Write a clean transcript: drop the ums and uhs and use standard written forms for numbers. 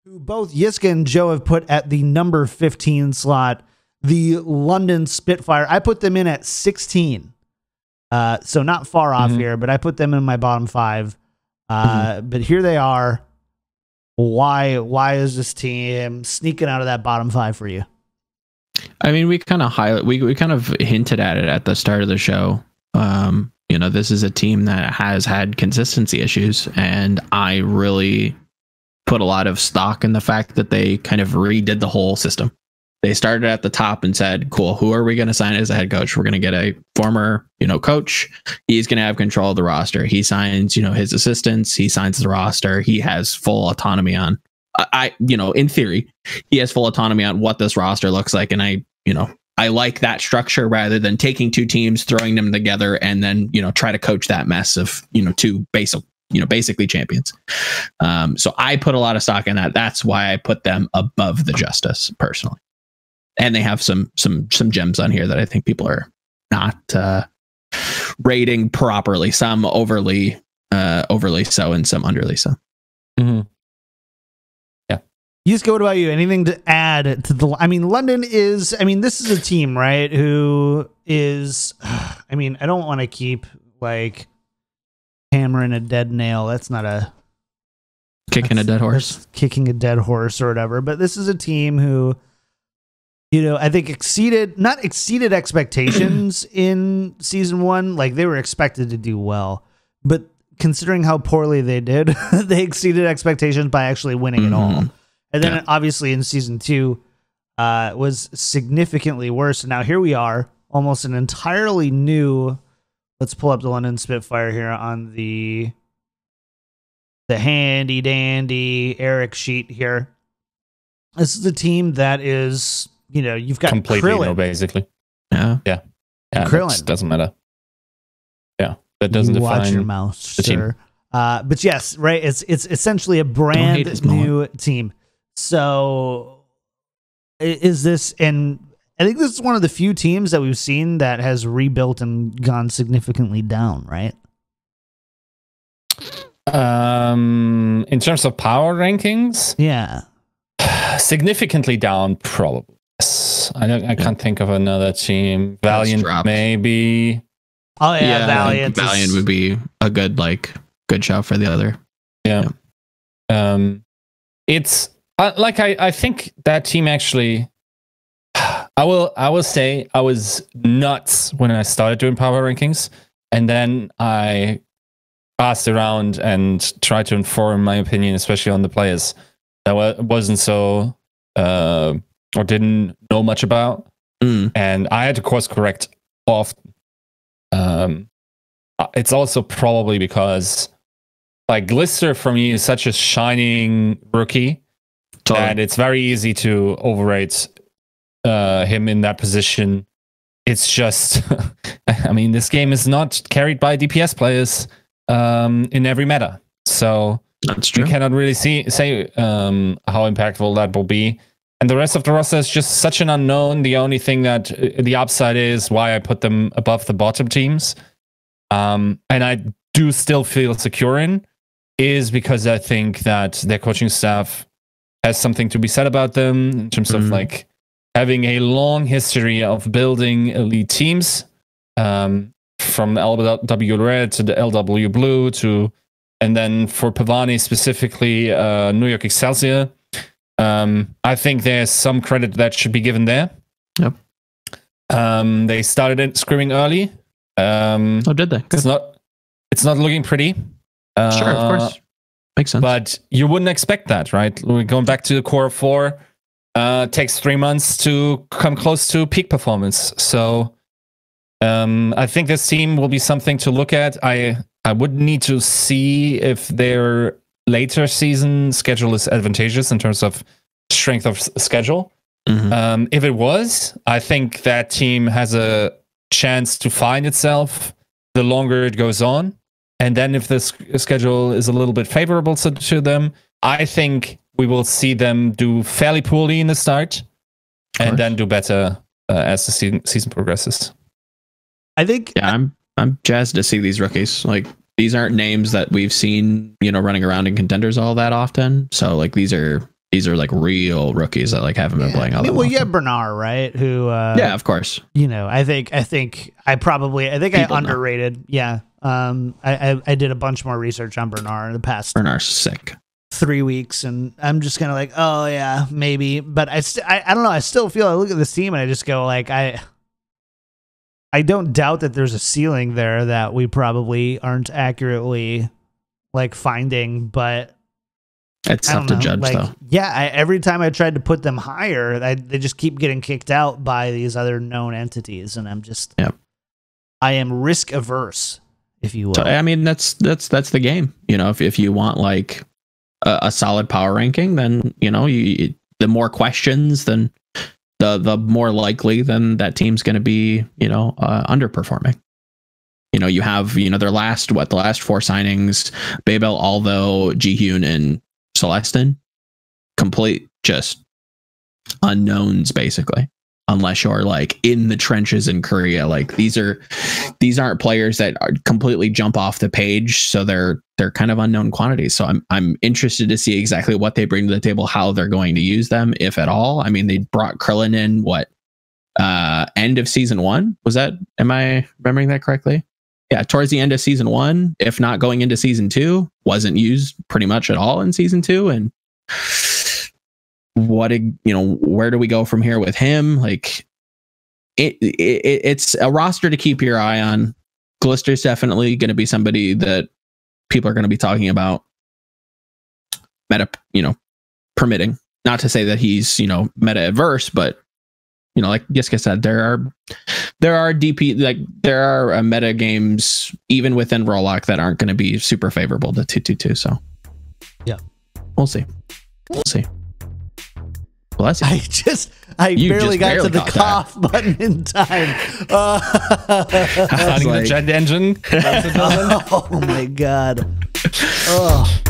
who both Yiska and Joe have put at the number 15 slot, the London Spitfire. I put them in at 16. So not far off here, but I put them in my bottom 5. But here they are. Why is this team sneaking out of that bottom 5 for you? I mean, we kind of hinted at it at the start of the show. This is a team that has had consistency issues, and I really put a lot of stock in the fact that they kind of redid the whole system. They started at the top and said, cool, who are we going to sign as a head coach? We're going to get a former, coach. He's going to have control of the roster. He signs, his assistants. He signs the roster. He has full autonomy on, in theory, he has full autonomy on what this roster looks like. And I like that structure rather than taking two teams, throwing them together, and then, try to coach that mess of, two basically champions. So I put a lot of stock in that. That's why I put them above the Justice personally. And they have some gems on here that I think people are not rating properly. Some overly so, and some underly so. Mm-hmm. Yeah. Yiska, what about you? Anything to add to the? I mean, London is. I mean, this is a team, right? Who is? I mean, I don't want to keep hammering a dead nail. That's not a kicking a dead horse. Kicking a dead horse or whatever. But this is a team who, I think not exceeded expectations in season 1. Like, they were expected to do well, but considering how poorly they did, they exceeded expectations by actually winning it all. And then obviously in season 2 was significantly worse. And now here we are, almost an entirely new. Let's pull up the London Spitfire here on the handy dandy Eric sheet here. This is a team that is, you've got completely Krillin. Basically. Yeah. Krillin doesn't matter. Yeah, that doesn't define watch your mouth, sir. But yes, right. It's essentially a brand new team. So is this, and I think this is one of the few teams that we've seen that has rebuilt and gone significantly down, right? In terms of power rankings, yeah, significantly down, probably. Yes. I can't think of another team. Valiant, maybe. Oh yeah, Valiant would be a good shout for the other. Yeah. It's I think that team actually. I will say I was nuts when I started doing power rankings, and then I passed around and tried to inform my opinion, especially on the players that wasn't so or didn't know much about, and I had to course correct often. It's also probably because Glister for me is such a shining rookie that it's very easy to overrate him in that position. It's just, I mean, this game is not carried by DPS players in every meta, so that's true. We cannot really say how impactful that will be. And the rest of the roster is just such an unknown. The only thing that the upside is why I put them above the bottom teams, and I do still feel secure in, is because I think that their coaching staff has something to be said about them in terms of having a long history of building elite teams, from LW Red to the LW Blue and then for Pavane specifically, New York Excelsior. I think there's some credit that should be given there. Yep. They started screaming early. Did they? Good. It's not looking pretty. Sure, of course. Makes sense. But you wouldn't expect that, right? We're going back to the core of 4. Takes 3 months to come close to peak performance. So I think this team will be something to look at. I would need to see if their later season schedule is advantageous in terms of strength of schedule. If it was, I think that team has a chance to find itself the longer it goes on. And then if the schedule is a little bit favorable to them, I think we will see them do fairly poorly in the start and then do better as the season progresses. I think I'm jazzed to see these rookies. These aren't names that we've seen, running around in contenders all that often. So these are These are like real rookies that like haven't been playing all that well, often. you have Bernard, right? Who? Yeah, of course. You know, I think I underrated. Yeah. I did a bunch more research on Bernard in the past. Bernard's sick. 3 weeks, and I'm just kind of like, oh yeah, maybe. But I don't know. I still feel I look at this team and I just go like I don't doubt that there's a ceiling there that we probably aren't accurately like finding, but. It's tough to judge, though. Yeah, every time I tried to put them higher, they just keep getting kicked out by these other known entities, and I'm just, I am risk averse, if you will. So, I mean, that's the game. You know, if you want like a solid power ranking, then you know, the more questions, then the more likely then that team's going to be, you know, underperforming. You know, you have, you know, the last 4 signings: Babel, Aldo, Jihyun, and Celestin, complete just unknowns basically, unless you're like in the trenches in Korea. Like these aren't players that are completely jump off the page, so they're kind of unknown quantities. So I'm interested to see exactly what they bring to the table, how they're going to use them, if at all. I mean, they brought Krillin in end of season 1, was that? Am I remembering that correctly? Yeah, towards the end of season 1, if not going into season 2, wasn't used pretty much at all in season 2. And where do we go from here with him? Like, it's a roster to keep your eye on. Glister's definitely going to be somebody that people are going to be talking about. Meta, you know, permitting. Not to say that he's, you know, meta adverse, but you know, like Yiska said, there are DP, like there are meta games even within Rollock that aren't going to be super favorable to 222. So yeah, we'll see. Bless you. I barely got to the cough button in time. Starting the jet engine. Oh my god. Oh.